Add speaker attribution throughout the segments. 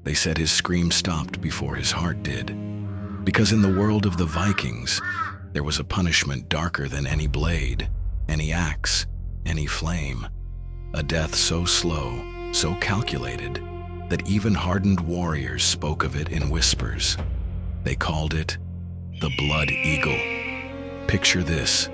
Speaker 1: They said his scream stopped before his heart did. Because in the world of the Vikings, there was a punishment darker than any blade, any axe, any flame. A death so slow, so calculated, that even hardened warriors spoke of it in whispers. They called it the Blood Eagle. Picture this: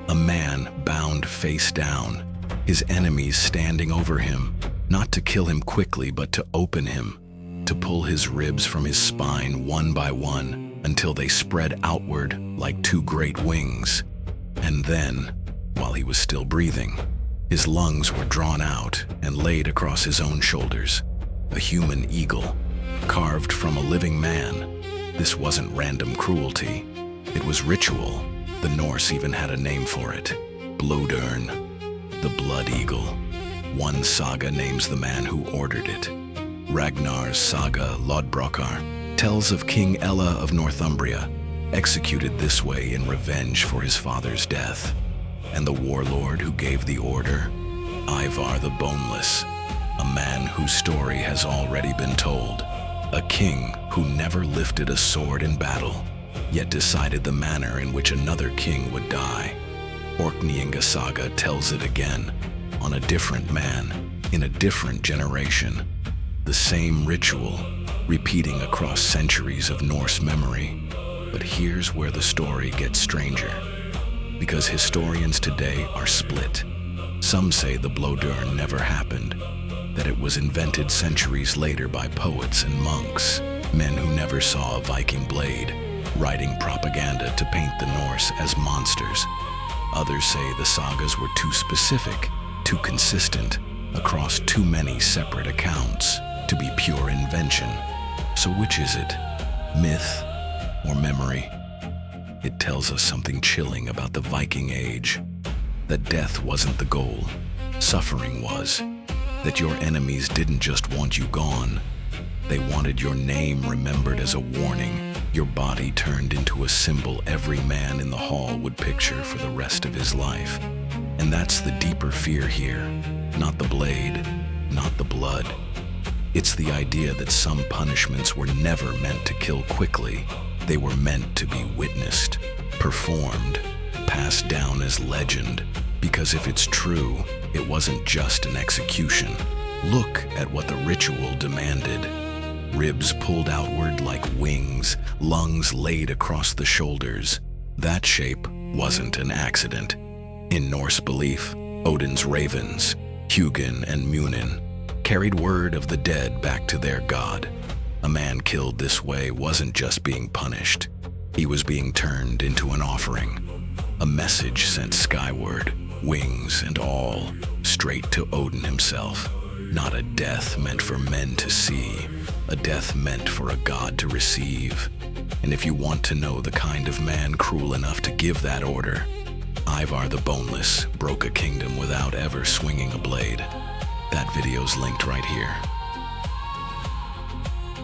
Speaker 1: a man bound face down, his enemies standing over him, not to kill him quickly but to open him, to pull his ribs from his spine one by one until they spread outward like two great wings. And then, while he was still breathing, his lungs were drawn out and laid across his own shoulders. A human eagle, carved from a living man. This wasn't random cruelty. It was ritual. The Norse even had a name for it: Blodurn, the Blood Eagle. One saga names the man who ordered it. Ragnar's saga, Lodbrokar, tells of King Ella of Northumbria, executed this way in revenge for his father's death. And the warlord who gave the order, Ivar the Boneless, a man whose story has already been told. A king who never lifted a sword in battle, yet decided the manner in which another king would die. Orkneyinga saga tells it again, on a different man, in a different generation. The same ritual, repeating across centuries of Norse memory. But here's where the story gets stranger, because historians today are split. Some say the Blodurn never happened, that it was invented centuries later by poets and monks, men who never saw a Viking blade, writing propaganda to paint the Norse as monsters. Others say the sagas were too specific, too consistent, across too many separate accounts, to be pure invention. So which is it? Myth or memory? It tells us something chilling about the Viking Age. That death wasn't the goal, suffering was. That your enemies didn't just want you gone, they wanted your name remembered as a warning, your body turned into a symbol every man in the hall would picture for the rest of his life. And that's the deeper fear here, not the blade, not the blood. It's the idea that some punishments were never meant to kill quickly. They were meant to be witnessed, performed, passed down as legend. Because if it's true, it wasn't just an execution. Look at what the ritual demanded. Ribs pulled outward like wings, lungs laid across the shoulders. That shape wasn't an accident. In Norse belief, Odin's ravens, Hugin and Munin, carried word of the dead back to their god. A man killed this way wasn't just being punished. He was being turned into an offering. A message sent skyward, wings and all, straight to Odin himself. Not a death meant for men to see, a death meant for a god to receive. And if you want to know the kind of man cruel enough to give that order, Ivar the Boneless broke a kingdom without ever swinging a blade. That video's linked right here.